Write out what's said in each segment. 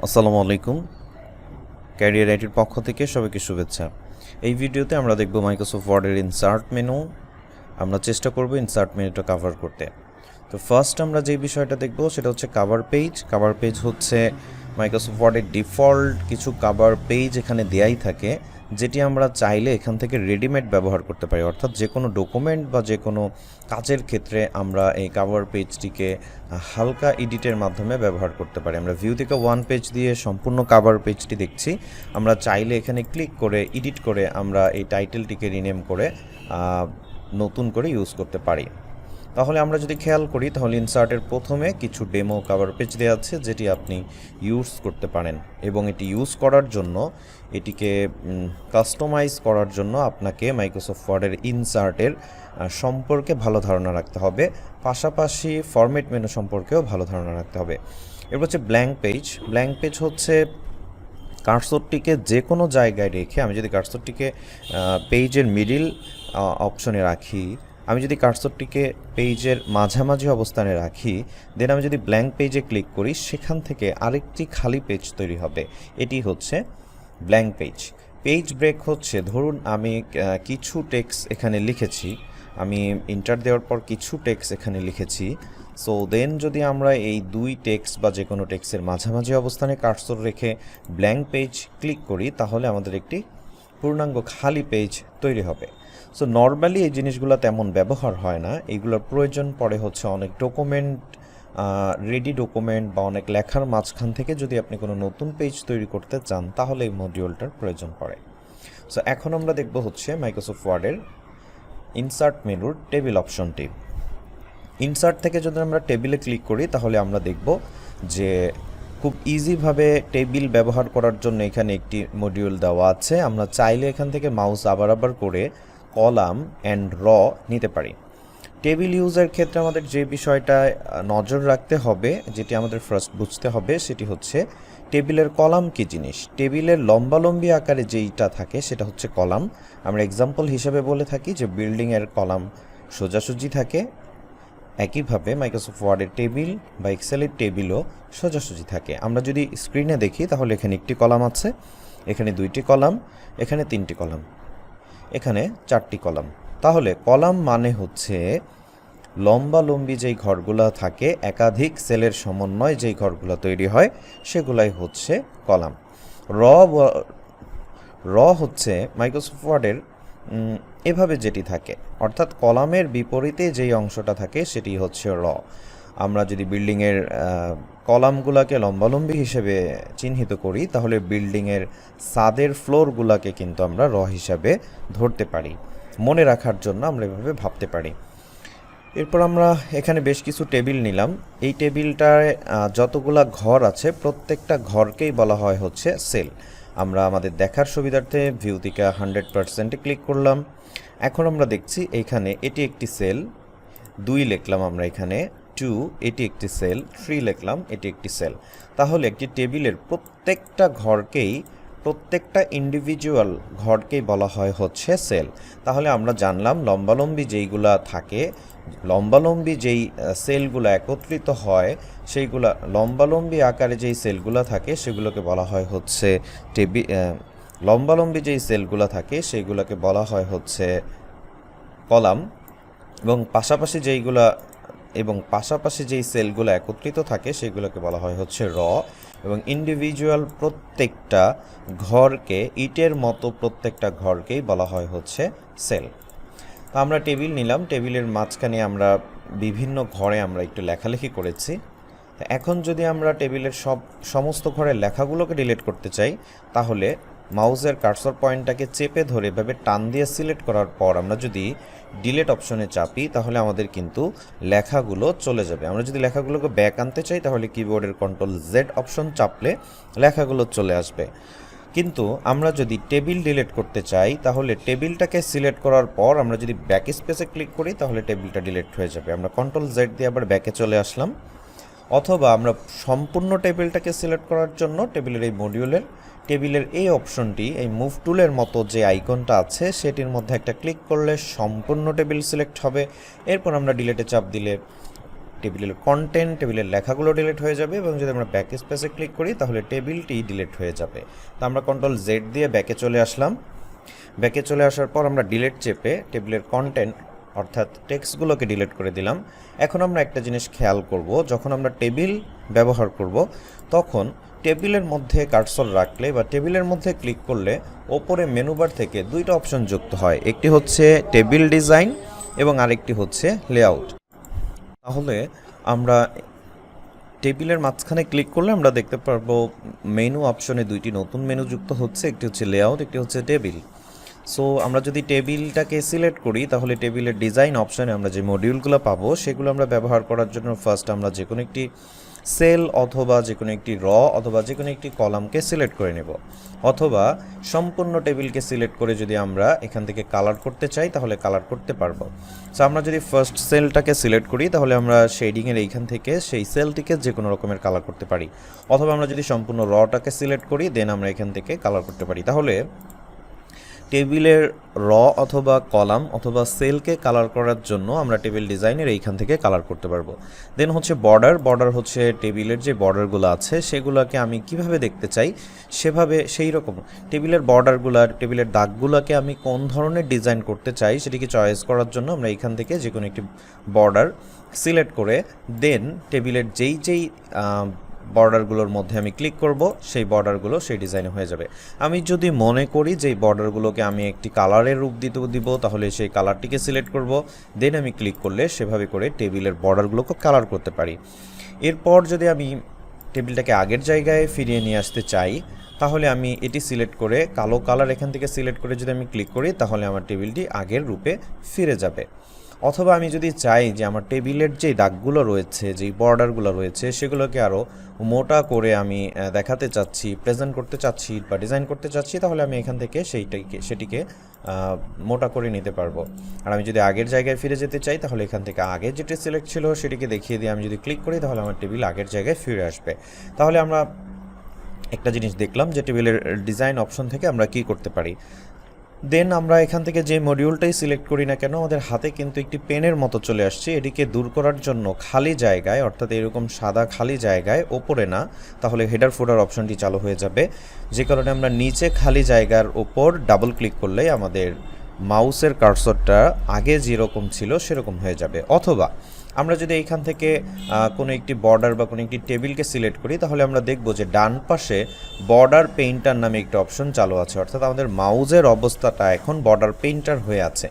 আসসালামু আলাইকুম। ক্যারিয়ার আইটির পক্ষ থেকে সবাইকে শুভেচ্ছা। এই ভিডিওতে আমরা দেখব মাইক্রোসফট ওয়ার্ডের ইনসার্ট মেনু। আমরা চেষ্টা করব ইনসার্ট মেনুটা কভার করতে। তো ফার্স্ট আমরা যে বিষয়টা দেখব সেটা হচ্ছে কভার পেজ। কভার পেজ হচ্ছে মাইক্রোসফট ওয়ার্ডের ডিফল্ট কিছু কভার পেজ এখানে দেয়াই থাকে, যেটি আমরা চাইলে এখান থেকে রেডিমেড ব্যবহার করতে পারি। অর্থাৎ যে কোনো ডকুমেন্ট বা যে কোনো কাজের ক্ষেত্রে আমরা এই কভার পেজটিকে হালকা এডিটের মাধ্যমে ব্যবহার করতে পারি। আমরা ভিউ থেকে ওয়ান পেজ দিয়ে সম্পূর্ণ কভার পেজটি দেখছি। আমরা চাইলে এখানে ক্লিক করে এডিট করে আমরা এই টাইটেলটিকে রিনেম করে নতুন করে ইউজ করতে পারি। তাহলে আমরা যদি খেয়াল করি তাহলে ইনসার্টের প্রথমে কিছু ডেমো কভার পেজ দেওয়া আছে, যেটি আপনি ইউজ করতে পারেন। এবং এটি ইউজ করার জন্য, এটিকে কাস্টমাইজ করার জন্য আপনাকে মাইক্রোসফট ওয়ার্ডের ইনসার্টের সম্পর্কে ভালো ধারণা রাখতে হবে, পাশাপাশি ফরম্যাট মেনু সম্পর্কেও ভালো ধারণা রাখতে হবে। এরপর হচ্ছে ব্ল্যাঙ্ক পেজ। ব্ল্যাঙ্ক পেজ হচ্ছে কার্সরটিকে যে কোনো জায়গায় রেখে, আমি যদি কার্সরটিকে পেজের মিডিল অপশনে রাখি, আমি যদি কার্সরটিকে পেজের মাঝামাঝি অবস্থানে রাখি, দেন আমি যদি ব্ল্যাঙ্ক পেজে ক্লিক করি, সেখান থেকে আরেকটি খালি পেজ তৈরি হবে। এটি হচ্ছে ব্ল্যাঙ্ক পেজ। পেজ ব্রেক হচ্ছে, ধরুন আমি কিছু টেক্সট এখানে লিখেছি, আমি ইন্টার দেওয়ার পর কিছু টেক্সট এখানে লিখেছি। সো দেন যদি আমরা এই দুই টেক্সট বা যে কোনো টেক্সটের মাঝামাঝি অবস্থানে কার্সর রেখে ব্ল্যাঙ্ক পেজ ক্লিক করি, তাহলে আমাদের একটি পূর্ণাঙ্গ খালি পেজ তৈরি হবে। সো নর্মালি এই জিনিসগুলো তেমন ব্যবহার হয় না। এইগুলোর প্রয়োজন পড়ে হচ্ছে অনেক ডকুমেন্ট, রেডি ডকুমেন্ট বা অনেক লেখার মাঝখান থেকে যদি আপনি কোনো নতুন পেজ তৈরি করতে চান, তাহলে এই মডিউলটার প্রয়োজন পড়ে। সো এখন আমরা দেখব হচ্ছে মাইক্রোসফট ওয়ার্ডের ইনসার্ট মেনুর টেবিল অপশনটি। ইনসার্ট থেকে যদি আমরা টেবিলে ক্লিক করি, তাহলে আমরা দেখব যে খুব ইজিভাবে টেবিল ব্যবহার করার জন্য এখানে একটি মডিউল দেওয়া আছে। আমরা চাইলে এখান থেকে মাউস আবার করে কলাম অ্যান্ড র নিতে পারি। টেবিল ইউজের ক্ষেত্রে আমাদের যে বিষয়টা নজর রাখতে হবে, যেটি আমাদের ফার্স্ট বুঝতে হবে, সেটি হচ্ছে টেবিলের কলাম কী জিনিস। টেবিলের লম্বালম্বি আকারে যেইটা থাকে সেটা হচ্ছে কলাম। আমরা এক্সাম্পল হিসেবে বলে থাকি যে বিল্ডিংয়ের কলাম সোজাসুজি থাকে, একইভাবে মাইক্রোসফট ওয়ার্ডের টেবিল বা এক্সেলের টেবিলও সোজাসুজি থাকে। আমরা যদি স্ক্রিনে দেখি, তাহলে এখানে একটি কলাম আছে, এখানে দুইটি কলাম, এখানে তিনটি কলাম, এখানে চারটি কলাম। তাহলে কলাম মানে হচ্ছে লম্বালম্বি যেই ঘরগুলো থাকে, একাধিক সেলের সমন্বয় যেই ঘরগুলো তৈরি হয়, সেগুলাই হচ্ছে কলাম। র র হচ্ছে মাইক্রোসফট ওয়ার্ডের এভাবে যেটি থাকে, অর্থাৎ কলামের বিপরীতে যেই অংশটা থাকে সেটি হচ্ছে র। আমরা যদি বিল্ডিংয়ের কলামগুলোকে লম্বালম্বি হিসেবে চিহ্নিত করি, তাহলে বিল্ডিংয়ের ছাদের ফ্লোরগুলোকে কিন্তু আমরা র হিসাবে ধরতে পারি। মনে রাখার জন্য আমরা এভাবে ভাবতে পারি। এরপর আমরা এখানে বেশ কিছু টেবিল নিলাম। এই টেবিলটায় যতগুলা ঘর আছে, প্রত্যেকটা ঘরকেই বলা হয় হচ্ছে সেল। আমরা আমাদের দেখার সুবিধার্থে ভিউ থেকে 100%-এ ক্লিক করলাম। এখন আমরা দেখছি এইখানে এটি একটি সেল, 2 লিখলাম আমরা এখানে, 2 এটি একটি সেল, 3 লিখলাম, এটি একটি সেল। তাহলে একটি টেবিলের প্রত্যেকটা ইন্ডিভিজুয়াল ঘরকেই বলা হয় হচ্ছে সেল। তাহলে আমরা জানলাম লম্বালম্বি যেইগুলা থাকে, লম্বালম্বি যেই সেলগুলো একত্রিত হয়, সেইগুলা লম্বালম্বি আকারে যেই সেলগুলো থাকে সেগুলোকে বলা হয় হচ্ছে লম্বালম্বি যেই সেলগুলো থাকে সেইগুলোকে বলা হয় হচ্ছে কলাম। এবং পাশাপাশি যেই সেলগুলো একত্রিত থাকে সেগুলোকে বলা হয় হচ্ছে র। এবং ইন্ডিভিজুয়াল প্রত্যেকটা ঘরকে, ইটের মতো প্রত্যেকটা ঘরকেই বলা হয় হচ্ছে সেল। তো আমরা টেবিল নিলাম, টেবিলের মাঝখানে আমরা বিভিন্ন ঘরে আমরা একটু লেখালেখি করেছি। তো এখন যদি আমরা টেবিলের সমস্ত ঘরের লেখাগুলোকে ডিলিট করতে চাই, তাহলে মাউসের কার্সর পয়েন্টটাকে চেপে ধরে এভাবে টান দিয়ে সিলেক্ট করার পর আমরা যদি ডিলিট অপশনে চাপি, তাহলে আমাদের কিন্তু লেখাগুলো চলে যাবে। আমরা যদি লেখাগুলোকে ব্যাক আনতে চাই, তাহলে কিবোর্ডের Ctrl-Z অপশন চাপলে লেখাগুলো চলে আসবে। কিন্তু আমরা যদি টেবিল ডিলিট করতে চাই, তাহলে টেবিলটাকে সিলেক্ট করার পর আমরা যদি ব্যাক স্পেসে ক্লিক করি, তাহলে টেবিলটা ডিলিট হয়ে যাবে। আমরা Ctrl-Z দিয়ে আবার ব্যাকে চলে আসলাম। অথবা আমরা সম্পূর্ণ টেবিলটাকে সিলেক্ট করার জন্য টেবিলের এই অপশনটি, এই মুভ টুলের মতো যে আইকনটা আছে, সেটির মধ্যে একটা ক্লিক করলে সম্পূর্ণ টেবিল সিলেক্ট হবে। এরপর আমরা ডিলিটে চাপ দিলে টেবিলের কন্টেন্ট, টেবিলের লেখাগুলো ডিলিট হয়ে যাবে এবং যদি আমরা ব্যাক স্পেসে ক্লিক করি তাহলে টেবিলটি ডিলিট হয়ে যাবে। তো আমরা কন্ট্রোল জেড দিয়ে ব্যাকে চলে আসলাম। ব্যাকে চলে আসার পর আমরা ডিলিট চেপে টেবিলের কন্টেন্ট অর্থাৎ টেক্সটগুলোকে ডিলিট করে দিলাম। এখন আমরা একটা জিনিস খেয়াল করব, যখন আমরা টেবিল ব্যবহার করব তখন টেবিলের মধ্যে কার্সর রাখলে বা টেবিলের মধ্যে ক্লিক করলে ওপরে মেনু বার থেকে দুইটা অপশন যুক্ত হয়, একটি হচ্ছে টেবিল ডিজাইন এবং আরেকটি হচ্ছে লেআউট। তাহলে আমরা টেবিলের মাঝখানে ক্লিক করলে আমরা দেখতে পারবো মেনু অপশনে দুইটি নতুন মেনু যুক্ত হচ্ছে, একটি হচ্ছে লেআউট, একটি হচ্ছে টেবিল। সো আমরা যদি টেবিলটাকে সিলেক্ট করি তাহলে টেবিলের ডিজাইন অপশানে আমরা যে মডিউলগুলো পাবো সেগুলো আমরা ব্যবহার করার জন্য ফার্স্ট আমরা যে কোনো একটি সেল অথবা যে কোনো একটি র অথবা যে কোনো একটি কলামকে সিলেক্ট করে নেব, অথবা সম্পূর্ণ টেবিলকে সিলেক্ট করে যদি আমরা এখান থেকে কালার করতে চাই তাহলে কালার করতে পারবো। সো আমরা যদি ফার্স্ট সেলটাকে সিলেক্ট করি তাহলে আমরা শেডিংয়ের এইখান থেকে সেই সেলটিকে যে কোনো রকমের কালার করতে পারি, অথবা আমরা যদি সম্পূর্ণ রটাকে সিলেক্ট করি দেন আমরা এখান থেকে কালার করতে পারি। তাহলে টেবিলের র অথবা কলাম অথবা সেলকে কালার করার জন্য আমরা টেবিল ডিজাইনের এইখান থেকে কালার করতে পারবো। দেন হচ্ছে বর্ডার হচ্ছে টেবিলের যে বর্ডারগুলো আছে সেগুলোকে আমি কিভাবে দেখতে চাই সেভাবে সেই রকম টেবিলের বর্ডারগুলার টেবিলের দাগগুলোকে আমি কোন ধরনের ডিজাইন করতে চাই সেটিকে চয়েস করার জন্য আমরা এইখান থেকে যে কোনো একটি বর্ডার সিলেক্ট করে দেন টেবিলের যেই বর্ডারগুলোর মধ্যে আমি ক্লিক করব সেই বর্ডারগুলো সেই ডিজাইনে হয়ে যাবে। আমি যদি মনে করি যে এই বর্ডারগুলোকে আমি একটি কালারের রূপ দিব তাহলে সেই কালারটিকে সিলেক্ট করব, দেন আমি ক্লিক করলে সেভাবে করে টেবিলের বর্ডারগুলোকে কালার করতে পারি। এরপর যদি আমি টেবিলটাকে আগের জায়গায় ফিরিয়ে নিয়ে আসতে চাই তাহলে আমি এটি সিলেক্ট করে কালো কালার এখান থেকে সিলেক্ট করে যদি আমি ক্লিক করি তাহলে আমার টেবিলটি আগের রূপে ফিরে যাবে। অথবা আমি যদি চাই যে আমার টেবিলের যেই দাগগুলো রয়েছে যেই বর্ডারগুলো রয়েছে সেগুলোকে আরও মোটা করে আমি দেখাতে চাচ্ছি, প্রেজেন্ট করতে চাচ্ছি বা ডিজাইন করতে চাচ্ছি তাহলে আমি এখান থেকে সেটিকে মোটা করে নিতে পারবো। আর আমি যদি আগের জায়গায় ফিরে যেতে চাই তাহলে এখান থেকে আগে যেটি সিলেক্ট ছিল সেটিকে দেখিয়ে দিয়ে আমি যদি ক্লিক করি তাহলে আমার টেবিল আগের জায়গায় ফিরে আসবে। তাহলে আমরা একটা জিনিস দেখলাম যে টেবিলের ডিজাইন অপশন থেকে আমরা কি করতে পারি। দেন আমরা এখান থেকে যে মডিউলটাই সিলেক্ট করি না কেন আমাদের হাতে কিন্তু একটি পেনের মতো চলে আসছে। এটিকে দূর করার জন্য খালি জায়গায় অর্থাৎ এরকম সাদা খালি জায়গায় ওপরে না, তাহলে হেডার ফোল্ডার অপশনটি চালু হয়ে যাবে, যে কারণে আমরা নিচে খালি জায়গার ওপর ডাবল ক্লিক করলেই আমাদের মাউসের কার্সরটা আগে যেরকম ছিল সেরকম হয়ে যাবে। অথবা আমরা যদি এইখান থেকে কোনো একটি বর্ডার বা কোনো একটি টেবিলকে সিলেক্ট করি তাহলে আমরা দেখব যে ডান পাশে বর্ডার পেইন্টার নামে একটি অপশন চালু আছে, অর্থাৎ আমাদের মাউসের অবস্থাটা এখন বর্ডার পেইন্টার হয়ে আছে।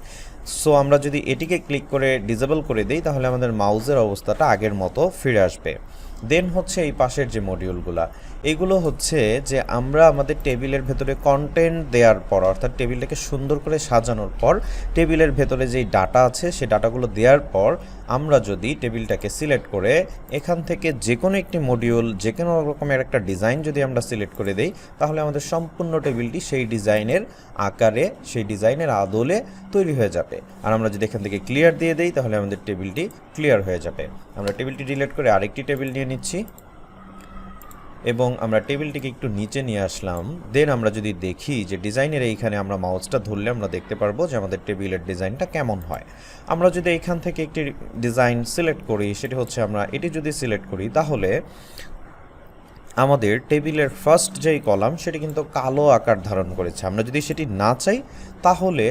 সো আমরা যদি এটিকে ক্লিক করে ডিসেবল করে দিই তাহলে আমাদের মাউসের অবস্থাটা আগের মতো ফিরে আসবে। দেন হচ্ছে এই পাশের যে মডিউলগুলো এগুলো হচ্ছে যে আমরা আমাদের টেবিলের ভেতরে কন্টেন্ট দেওয়ার পর অর্থাৎ টেবিলটাকে সুন্দর করে সাজানোর পর টেবিলের ভেতরে যেই ডাটা আছে সেই ডাটাগুলো দেওয়ার পর আমরা যদি টেবিলটাকে সিলেক্ট করে এখান থেকে যে কোনো একটি মডিউল যে কোনো রকমের একটা ডিজাইন যদি আমরা সিলেক্ট করে দেই তাহলে আমাদের সম্পূর্ণ টেবিলটি সেই ডিজাইনের আকারে সেই ডিজাইনের আদলে তৈরি হয়ে যাবে। আর আমরা যদি এখান থেকে ক্লিয়ার দিয়ে দেই তাহলে আমাদের টেবিলটি ক্লিয়ার হয়ে যাবে। আমরা টেবিলটি ডিলিট করে আরেকটি টেবিল নিয়ে নিচ্ছি এবং আমরা টেবিলটিকে একটু নিচে নিয়ে আসলাম। দেন আমরা যদি দেখি যে ডিজাইনের এইখানে আমরা মাউসটা ধরলে আমরা দেখতে পারবো যে আমাদের টেবিলের ডিজাইনটা কেমন হয়। আমরা যদি এইখান থেকে একটি ডিজাইন সিলেক্ট করি সেটি হচ্ছে আমরা এটি যদি সিলেক্ট করি তাহলে আমাদের টেবিলের ফার্স্ট যেই কলাম সেটি কিন্তু কালো আকার ধারণ করেছে। আমরা যদি সেটি না চাই তাহলে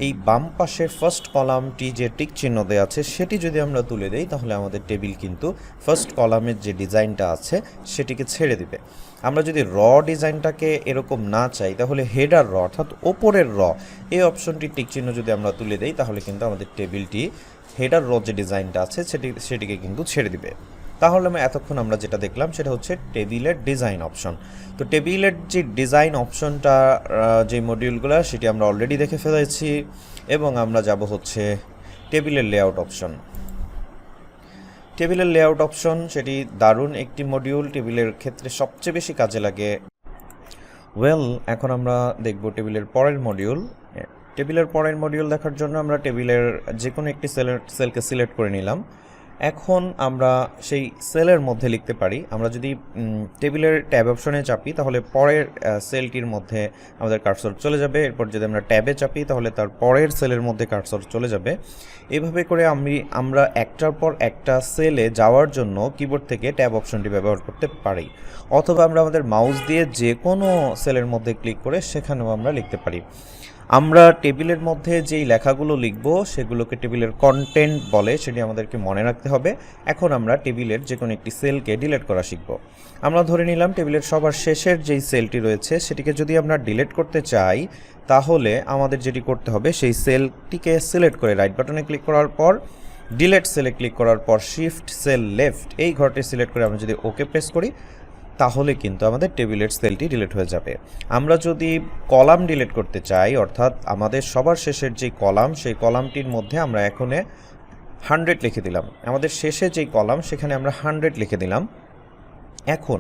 এই বাম পাশের ফার্স্ট কলামটি যে টিক চিহ্ন দেওয়া আছে সেটি যদি আমরা তুলে দেই তাহলে আমাদের টেবিল কিন্তু ফার্স্ট কলামের যে ডিজাইনটা আছে সেটিকে ছেড়ে দিবে। আমরা যদি র ডিজাইনটাকে এরকম না চাই তাহলে হেডার র অর্থাৎ ওপরের র এই অপশনটি টিক চিহ্ন যদি আমরা তুলে দেই তাহলে কিন্তু আমাদের টেবিলটি হেডার র যে ডিজাইনটা আছে সেটিকে কিন্তু ছেড়ে দিবে। তাহলে এতক্ষণ আমরা যেটা দেখলাম সেটা হচ্ছে টেবিলের ডিজাইন অপশন। তো টেবিলের যে ডিজাইন অপশনটা যে মডিউলগুলো সেটি আমরা অলরেডি দেখে ফেলেছি এবং আমরা যাব হচ্ছে টেবিলের লেআউট অপশন। টেবিলের লেআউট অপশন সেটি দারুণ একটি মডিউল, টেবিলের ক্ষেত্রে সবচেয়ে বেশি কাজে লাগে। এখন আমরা দেখব টেবিলের পরের মডিউল। টেবিলের পরের মডিউল দেখার জন্য আমরা টেবিলের যে কোনো একটি সেলকে সিলেক্ট করে নিলাম এখন আমরা সেই সেলের মধ্যে লিখতে পারি। আমরা যদি টেবিলের ট্যাব অপশনে চাপি তাহলে পরের সেলটির মধ্যে আমাদের কার্সর চলে যাবে। এরপর যদি আমরা ট্যাবে চাপি তাহলে তার পরের সেলের মধ্যে কার্সর চলে যাবে। এভাবে করে আমরা একটার পর একটা সেলে যাওয়ার জন্য কিবোর্ড থেকে ট্যাব অপশনটি ব্যবহার করতে পারি, অথবা আমরা আমাদের মাউস দিয়ে যে কোনো সেলের মধ্যে ক্লিক করে সেখানেও আমরা লিখতে পারি। আমরা টেবিলের মধ্যে যেই লেখাগুলো লিখব সেগুলোকে টেবিলের কন্টেন্ট বলে, সেটি আমাদেরকে মনে রাখতে হবে। এখন আমরা টেবিলের যে কোনো একটি সেলকে ডিলিট করা শিখব। আমরা ধরে নিলাম টেবিলের সবার শেষের যেই সেলটি রয়েছে সেটিকে যদি আমরা ডিলিট করতে চাই তাহলে আমাদের যেটি করতে হবে সেই সেলটিকে সিলেক্ট করে রাইট বাটনে ক্লিক করার পর ডিলিট সেলে ক্লিক করার পর শিফট সেল লেফট এই ঘরটি সিলেক্ট করে আমরা যদি ওকে প্রেস করি তাহলে কিন্তু আমাদের টেবিলের সেলটি ডিলিট হয়ে যাবে। আমরা যদি কলাম ডিলিট করতে চাই, অর্থাৎ আমাদের সবার শেষের যে কলাম সেই কলামটির মধ্যে আমরা এখানে 100 লিখে দিলাম, আমাদের শেষে যেই কলাম সেখানে আমরা 100 লিখে দিলাম। এখন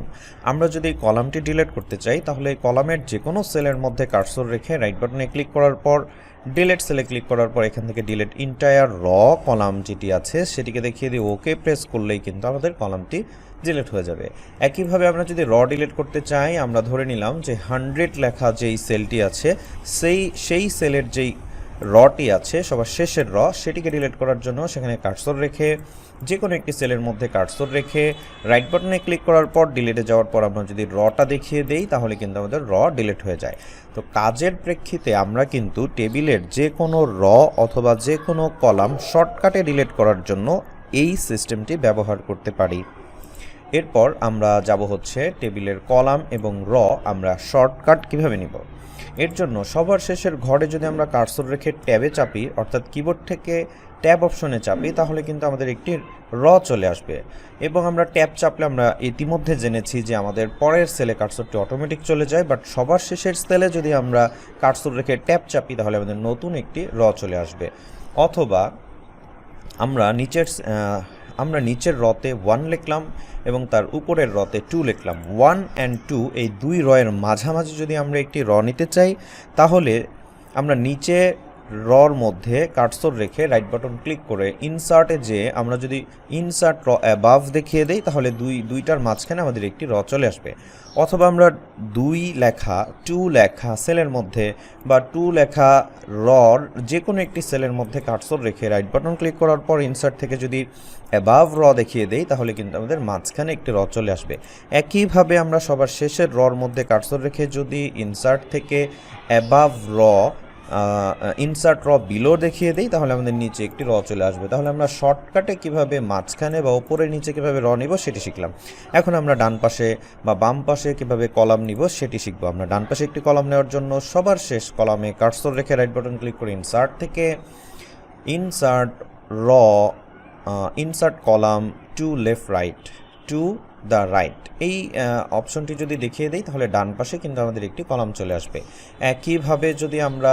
আমরা যদি এই কলামটি ডিলিট করতে চাই তাহলে এই কলামের যে কোনো সেলের মধ্যে কার্সর রেখে রাইট বাটনে ক্লিক করার পর ডিলিট সেলে ক্লিক করার পর এখান থেকে ডিলিট ইন্টায়ার র কলাম যেটি আছে সেটিকে দেখিয়ে দিয়ে ওকে প্রেস করলেই কিন্তু আমাদের কলামটি ডিলিট হয়ে যাবে। একইভাবে আমরা যদি র ডিলিট করতে চাই, আমরা ধরে নিলাম যে 100 লেখা যেই সেলটি আছে সেই সেলের যেই রটি আছে সবার শেষের র সেটিকে ডিলিট করার জন্য সেখানে কার্সর রেখে যে কোনো একটি সেলের মধ্যে কার্সর রেখে রাইট বাটনে ক্লিক করার পর ডিলিটে যাওয়ার পর আমরা যদি রটা দেখিয়ে দেই তাহলে কিন্তু আমাদের র ডিলিট হয়ে যায়। তো কাজের প্রেক্ষিতে আমরা কিন্তু টেবিলের যে কোনো র অথবা যে কোনো কলাম শর্টকাটে ডিলিট করার জন্য এই সিস্টেমটি ব্যবহার করতে পারি। এরপর আমরা যাব হচ্ছে টেবিলের কলাম এবং র আমরা শর্টকাট কিভাবে নিব। এর জন্য সবার শেষের ঘরে যদি আমরা কার্সর রেখে ট্যাবে চাপি, অর্থাৎ কিবোর্ড থেকে ট্যাব অপশনে চাপি, তাহলে কিন্তু আমাদের একটি র চলে আসবে এবং আমরা ট্যাব চাপলে আমরা ইতিমধ্যে জেনেছি যে আমাদের পরের সেলে কার্সরটি অটোমেটিক চলে যায়, বাট সবার শেষের সেলে যদি আমরা কার্সর রেখে ট্যাব চাপি তাহলে আমাদের নতুন একটি র চলে আসবে। অথবা আমরা নিচের রতে 1 লিখলাম এবং তার উপরের রতে 2 লিখলাম। 1 and 2 এই দুই রয়ের মাঝামাঝি যদি আমরা একটি র নিতে চাই তাহলে আমরা নিচে রর মধ্যে কার্সর রেখে রাইট বাটন ক্লিক করে ইনসার্টে যে আমরা যদি ইনসার্ট র অ্যাবাভ দেখিয়ে দেই তাহলে দুইটার মাঝখানে আমাদের একটি র চলে আসবে। অথবা আমরা 2 লেখা সেলের মধ্যে বা 2 লেখা রর যে কোনো একটি সেলের মধ্যে কার্সর রেখে রাইট বাটন ক্লিক করার পর ইনসার্ট থেকে যদি অ্যাবাভ র দেখিয়ে দেই তাহলে কিন্তু আমাদের মাঝখানে একটি র চলে আসবে। একইভাবে আমরা সবার শেষের রর মধ্যে কার্সর রেখে যদি ইনসার্ট থেকে অ্যাবাভ র ইনসার্ট র বিলো দেখিয়ে দেই তাহলে আমাদের নিচে একটি র চলে আসবে। তাহলে আমরা শর্টকাটে কিভাবে মাঝখানে বা উপরে নিচে কিভাবে র নিব সেটি শিখলাম। এখন আমরা ডান পাশে বা বাম পাশে কিভাবে কলাম নিব সেটি শিখব। আমরা ডান পাশে একটি কলাম নেওয়ার জন্য সবার শেষ কলামে কার্সর রেখে রাইট বাটন ক্লিক করে ইনসার্ট থেকে insert column to left right to the right এই অপশনটি যদি দেখিয়ে দিই তাহলে ডান পাশে কিন্তু আমাদের একটি কলাম চলে আসবে। একইভাবে যদি আমরা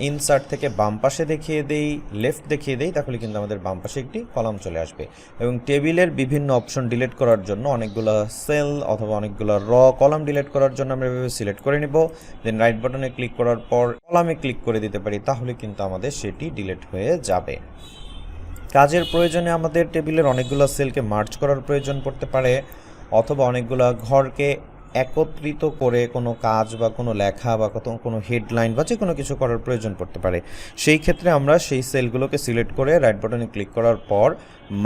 ইনসার্ট থেকে বাম পাশে দেখিয়ে দেই লেফট দেখিয়ে দেই তাহলে কিন্তু আমাদের বাম পাশে একটি কলাম চলে আসবে। এবং টেবিলের বিভিন্ন অপশন ডিলিট করার জন্য অনেকগুলো সেল অথবা অনেকগুলো র কলাম ডিলিট করার জন্য আমরা এভাবে সিলেক্ট করে নিব, দেন রাইট বাটনে ক্লিক করার পর কলামে ক্লিক করে দিতে পারি, তাহলে কিন্তু আমাদের সেটি ডিলিট হয়ে যাবে। কাজের প্রয়োজনে আমাদের টেবিলের অনেকগুলো সেলকে মার্জ করার প্রয়োজন পড়তে পারে, অথবা অনেকগুলো ঘরকে একত্রিত করে কোনো কাজ বা কোনো লেখা বা কোনো হেডলাইন বা যে কোনো কিছু করার প্রয়োজন পড়তে পারে। সেই ক্ষেত্রে আমরা সেই সেলগুলোকে সিলেক্ট করে রাইট বাটনে ক্লিক করার পর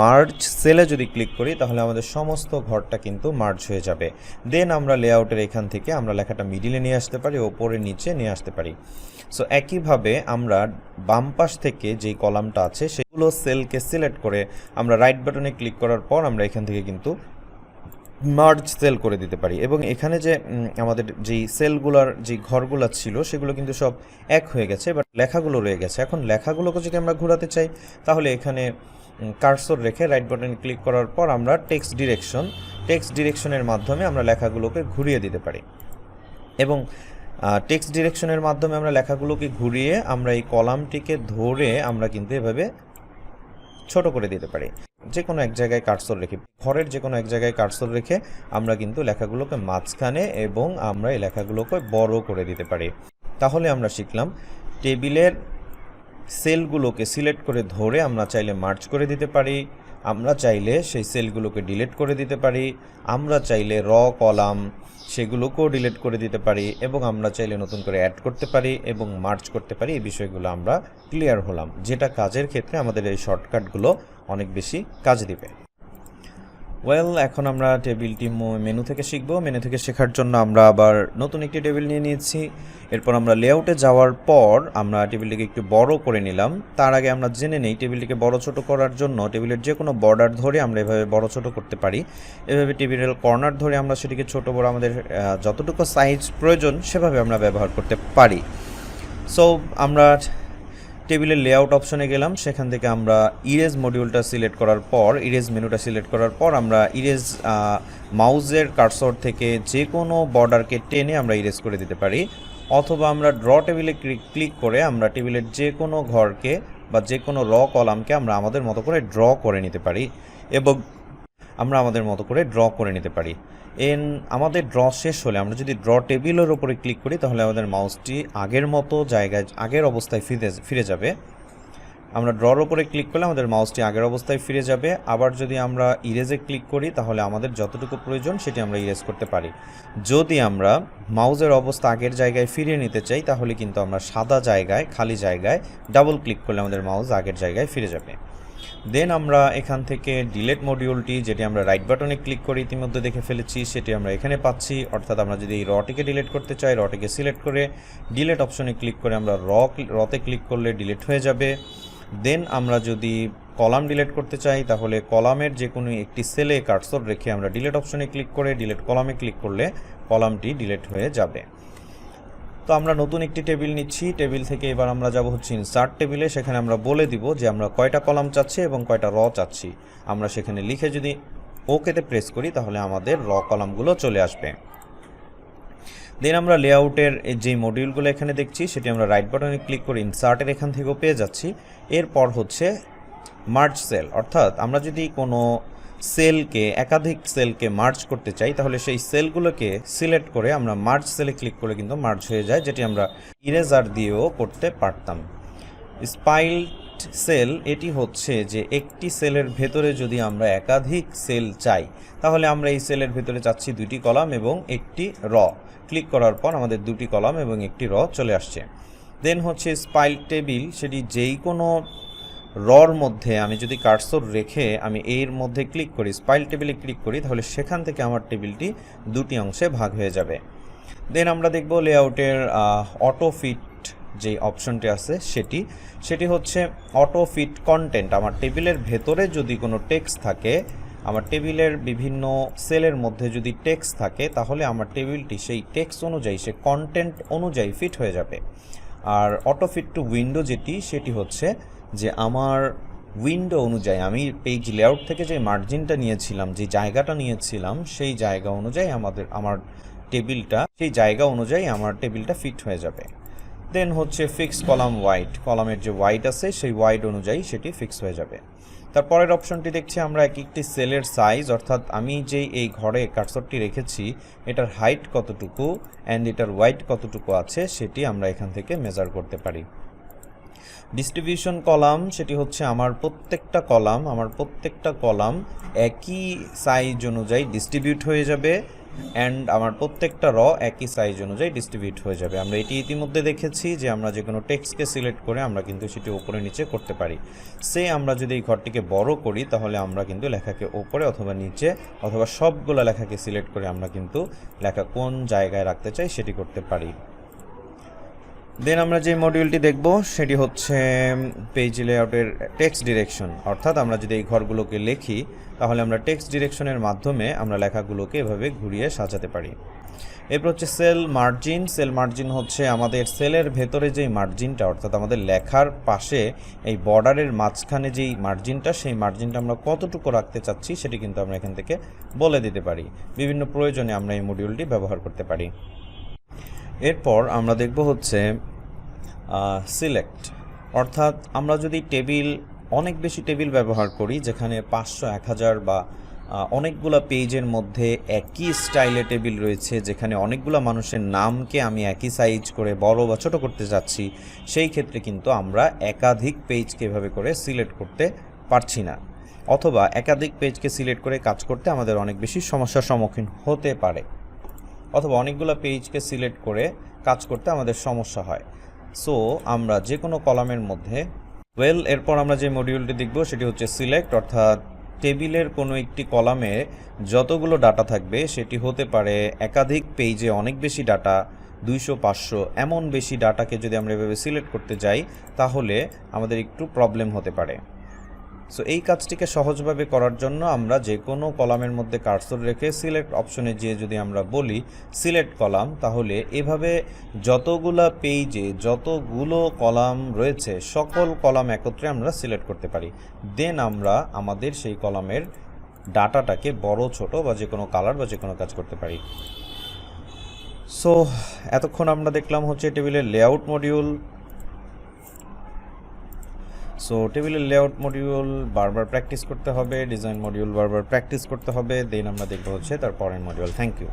মার্জ সেলে যদি ক্লিক করি তাহলে আমাদের সমস্ত ঘরটা কিন্তু মার্জ হয়ে যাবে। দেন আমরা লেআউটের এখান থেকে আমরা লেখাটা মিডিলে নিয়ে আসতে পারি, ওপরে নিচে নিয়ে আসতে পারি। সো একইভাবে আমরা বাম পাশ থেকে যেই কলামটা আছে সেগুলো সেলকে সিলেক্ট করে আমরা রাইট বাটনে ক্লিক করার পর আমরা এখান থেকে কিন্তু মার্জ সেল করে দিতে পারি। এবং এখানে যে আমাদের যেই সেলগুলোর যে ঘরগুলো ছিল সেগুলো কিন্তু সব এক হয়ে গেছে, বাট লেখাগুলো রয়ে গেছে। এখন লেখাগুলোকে যদি আমরা ঘোরাতে চাই তাহলে এখানে কার্সর রেখে রাইট বাটন ক্লিক করার পর আমরা টেক্সট ডিরেকশনের মাধ্যমে আমরা লেখাগুলোকে ঘুরিয়ে দিতে পারি। এবং টেক্সট ডিরেকশনের মাধ্যমে আমরা লেখাগুলোকে ঘুরিয়ে আমরা এই কলামটিকে ধরে আমরা কিন্তু এভাবে ছোট করে দিতে পারি। যে কোনো এক জায়গায় কার্সর রেখে ঘরের যে কোনো এক জায়গায় কার্সর রেখে আমরা কিন্তু লেখাগুলোকে মাঝখানে এবং আমরা এই লেখাগুলোকে বড় করে দিতে পারি। তাহলে আমরা শিখলাম টেবিলের সেলগুলোকে সিলেক্ট করে ধরে আমরা চাইলে মার্জ করে দিতে পারি, আমরা চাইলে সেই সেলগুলোকে ডিলিট করে দিতে পারি, আমরা চাইলে কলাম সেগুলোকেও ডিলিট করে দিতে পারি, এবং আমরা চাইলে নতুন করে অ্যাড করতে পারি এবং মার্জ করতে পারি। এই বিষয়গুলো আমরা ক্লিয়ার হলাম, যেটা কাজের ক্ষেত্রে আমাদের এই শর্টকাটগুলো অনেক বেশি কাজে দিবে। এখন আমরা টেবিলটি মেনু থেকে শিখব। মেনু থেকে শেখার জন্য আমরা আবার নতুন একটি টেবিল নিয়ে নিয়েছি। এরপর আমরা লেআউটে যাওয়ার পর আমরা টেবিলটিকে একটু বড় করে নিলাম। তার আগে আমরা জেনে নেই টেবিলটিকে বড় ছোট করার জন্য টেবিলের যে কোনো বর্ডার ধরে আমরা এভাবে বড় ছোট করতে পারি। এভাবে টেবিলের কর্নার ধরে আমরা সেটিকে ছোট বড় আমাদের যতটুকু সাইজ প্রয়োজন সেভাবে আমরা ব্যবহার করতে পারি। সো আমরা টেবিলের লেআউট অপশনে গেলাম, সেখান থেকে আমরা ইরেজ মডিউলটা সিলেক্ট করার পর, ইরেজ মেনুটা সিলেক্ট করার পর আমরা ইরেজ মাউসের কার্সর থেকে যে কোনো বর্ডারকে টেনে আমরা ইরেজ করে দিতে পারি, অথবা আমরা ড্র টেবিলে ক্লিক করে আমরা টেবিলের যে কোনো ঘরকে বা যে কোনো কলামকে আমরা আমাদের মতো করে ড্র করে নিতে পারি এবং আমাদের ড্র শেষ হলে আমরা যদি ড্র টেবিলের উপরে ক্লিক করি তাহলে আমাদের মাউসটি আগের মতো জায়গায় আগের অবস্থায় ফিরে যাবে। আমরা ড্রর উপরে ক্লিক করলে আমাদের মাউসটি আগের অবস্থায় ফিরে যাবে। আবার যদি আমরা ইরেজে ক্লিক করি তাহলে আমাদের যতটুকু প্রয়োজন সেটি আমরা ইরেজ করতে পারি। যদি আমরা মাউসের অবস্থা আগের জায়গায় ফিরিয়ে নিতে চাই তাহলে কিন্তু আমরা সাদা জায়গায়, খালি জায়গায় ডাবল ক্লিক করলে আমাদের মাউস আগের জায়গায় ফিরে যাবে। দেন আমরা এখান থেকে ডিলিট মডিউলটি, যেটি আমরা রাইট বাটনে ক্লিক করে ইতিমধ্যে দেখে ফেলেছি, সেটি আমরা এখানে পাচ্ছি। অর্থাৎ আমরা যদি এই রটিকে ডিলিট করতে চাই, রটিকে সিলেক্ট করে ডিলিট অপশনে ক্লিক করে আমরা রতে ক্লিক করলে ডিলিট হয়ে যাবে। দেন আমরা যদি কলাম ডিলিট করতে চাই তাহলে কলামের যে কোনো একটি সেলে কার্সর রেখে আমরা ডিলিট অপশনে ক্লিক করে ডিলিট কলামে ক্লিক করলে কলামটি ডিলিট হয়ে যাবে। তো আমরা নতুন একটি টেবিল নিচ্ছি। টেবিল থেকে এবার আমরা যাব হচ্ছে ইনসার্ট টেবিলে। সেখানে আমরা বলে দিব যে আমরা কয়টা কলাম চাচ্ছি এবং কয়টা চাচ্ছি। আমরা সেখানে লিখে যদি ওকেতে প্রেস করি তাহলে আমাদের কলামগুলো চলে আসবে। দেন আমরা লেআউটের যে মডিউলগুলো এখানে দেখছি সেটি আমরা রাইট বাটনে ক্লিক করে ইনসার্টের এখান থেকেও পেয়ে যাচ্ছি। এরপর হচ্ছে মার্জ সেল, অর্থাৎ আমরা যদি কোনো একাধিক সেলকে মার্জ করতে চাই তাহলে সেই সেলগুলোকে সিলেক্ট করে আমরা মার্জ সেলে ক্লিক করে কিন্তু মার্জ হয়ে যায়, যেটি আমরা ইরেজার দিয়েও করতে পারতাম। স্পাইল্ড সেল এটি হচ্ছে যে একটি সেলের ভেতরে যদি আমরা একাধিক সেল চাই তাহলে আমরা এই সেলের ভেতরে চাচ্ছি 2টি কলাম এবং একটি ক্লিক করার পর আমাদের 2টি কলাম এবং একটি চলে আসছে। দেন হচ্ছে স্পাইল্ড টেবিল, সেটি যেই কোনো মধ্যে আমি যদি কার্সর রেখে আমি এর মধ্যে ক্লিক করি, স্পাইল টেবিলে ক্লিক করি, তাহলে সেখান থেকে আমার টেবিলটি 2টি অংশে ভাগ হয়ে যাবে। দেন আমরা দেখব লেআউটের অটো ফিট যে অপশনটি আছে সেটি হচ্ছে অটো ফিট কন্টেন্ট। আমার টেবিলের ভেতরে যদি কোনো টেক্সট থাকে, আমার টেবিলের বিভিন্ন সেলের মধ্যে যদি টেক্সট থাকে তাহলে আমার টেবিলটি সেই টেক্সট অনুযায়ী, সে কন্টেন্ট অনুযায়ী ফিট হয়ে যাবে। আর অটো ফিট টু উইন্ডো সেটি হচ্ছে যে আমার উইন্ডো অনুযায়ী, আমি পেজ লেআউট থেকে যে মার্জিনটা নিয়েছিলাম, যে জায়গাটা নিয়েছিলাম, সেই জায়গা অনুযায়ী আমার টেবিলটা ফিট হয়ে যাবে। দেন হচ্ছে ফিক্স কলাম ওয়াইড, কলামের যে ওয়াইড আছে সেই ওয়াইড অনুযায়ী সেটি ফিক্স হয়ে যাবে। তারপরের অপশনটি দেখছি আমরা একটি সেলের সাইজ, অর্থাৎ আমি যেই এই ঘরে কার্সরটি রেখেছি এটার হাইট কতটুকু অ্যান্ড এটার ওয়াইড কতটুকু আছে সেটি আমরা এখান থেকে মেজার করতে পারি। ডিস্ট্রিবিউশন কলাম, সেটি হচ্ছে আমার প্রত্যেকটা কলাম একই সাইজ অনুযায়ী ডিস্ট্রিবিউট হয়ে যাবে অ্যান্ড আমার প্রত্যেকটা একই সাইজ অনুযায়ী ডিস্ট্রিবিউট হয়ে যাবে। আমরা এটি ইতিমধ্যে দেখেছি যে আমরা যে কোনো টেক্সটকে সিলেক্ট করে আমরা কিন্তু সেটি উপরে নিচে করতে পারি। আমরা যদি এই ঘরটিকে বড় করি তাহলে আমরা কিন্তু লেখাকে উপরে অথবা নিচে অথবা সবগুলো লেখাকে সিলেক্ট করে আমরা কিন্তু লেখা কোন জায়গায় রাখতে চাই সেটি করতে পারি। দেন আমরা যে মডিউলটি দেখব সেটি হচ্ছে পেজ লেআউটের টেক্সট ডিরেকশন, অর্থাৎ আমরা যদি এই ঘরগুলোকে লিখি তাহলে আমরা টেক্সট ডিরেকশনের মাধ্যমে আমরা লেখাগুলোকে এভাবে ঘুরিয়ে সাজাতে পারি। এরপর হচ্ছে সেল মার্জিন হচ্ছে আমাদের সেলের ভেতরে যেই মার্জিনটা, অর্থাৎ আমাদের লেখার পাশে এই বর্ডারের মাঝখানে যেই মার্জিনটা, সেই মার্জিনটা আমরা কতটুকু রাখতে চাচ্ছি সেটি কিন্তু আমরা এখান থেকে বলে দিতে পারি। বিভিন্ন প্রয়োজনে আমরা এই মডিউলটি ব্যবহার করতে পারি। এরপর আমরা দেখব হচ্ছে সিলেক্ট, অর্থাৎ আমরা যদি অনেক বেশি টেবিল ব্যবহার করি, যেখানে 500, 1000 বা অনেকগুলো পেজের মধ্যে একই স্টাইলে টেবিল রয়েছে, যেখানে অনেকগুলো মানুষের নামকে আমি একই সাইজ করে বড় বা ছোট করতে যাচ্ছি, সেই ক্ষেত্রে কিন্তু আমরা একাধিক পেজকে এভাবে করে সিলেক্ট করতে পারছি না। অথবা একাধিক পেজকে সিলেক্ট করে কাজ করতে আমাদের অনেক বেশি সমস্যার সম্মুখীন হতে পারে, অথবা অনেকগুলো পেজকে সিলেক্ট করে কাজ করতে আমাদের সমস্যা হয়। সো আমরা যে কোনো কলামের মধ্যে এরপর আমরা যে মডিউলটি দেখব সেটি হচ্ছে সিলেক্ট, অর্থাৎ টেবিলের কোনো একটি কলামে যতগুলো ডাটা থাকবে সেটি হতে পারে একাধিক পেজে অনেক বেশি ডাটা, 200-500 এমন বেশি ডাটাকে যদি আমরা এভাবে সিলেক্ট করতে যাই তাহলে আমাদের একটু প্রবলেম হতে পারে। সো এই কাজটিকে সহজভাবে করার জন্য আমরা যে কোনো কলামের মধ্যে কার্সর রেখে সিলেক্ট অপশনে যেয়ে যদি আমরা বলি সিলেক্ট কলাম, তাহলে এভাবে যতগুলো পেজে যতগুলো কলাম রয়েছে সকল কলাম একত্রে আমরা সিলেক্ট করতে পারি। দেন আমরা আমাদের সেই কলামের ডাটাটাকে বড় ছোট বা যে কোনো কালার বা যে কোনো কাজ করতে পারি। সো এতক্ষণ আমরা দেখলাম হচ্ছে টেবিলের লেআউট মডিউল। সো টেবিলের লেআউট মডিউল বারবার প্র্যাকটিস করতে হবে, ডিজাইন মডিউল বারবার প্র্যাকটিস করতে হবে, দেন আমরা দেখবো হচ্ছে তার পরের মডিউল। Thank you.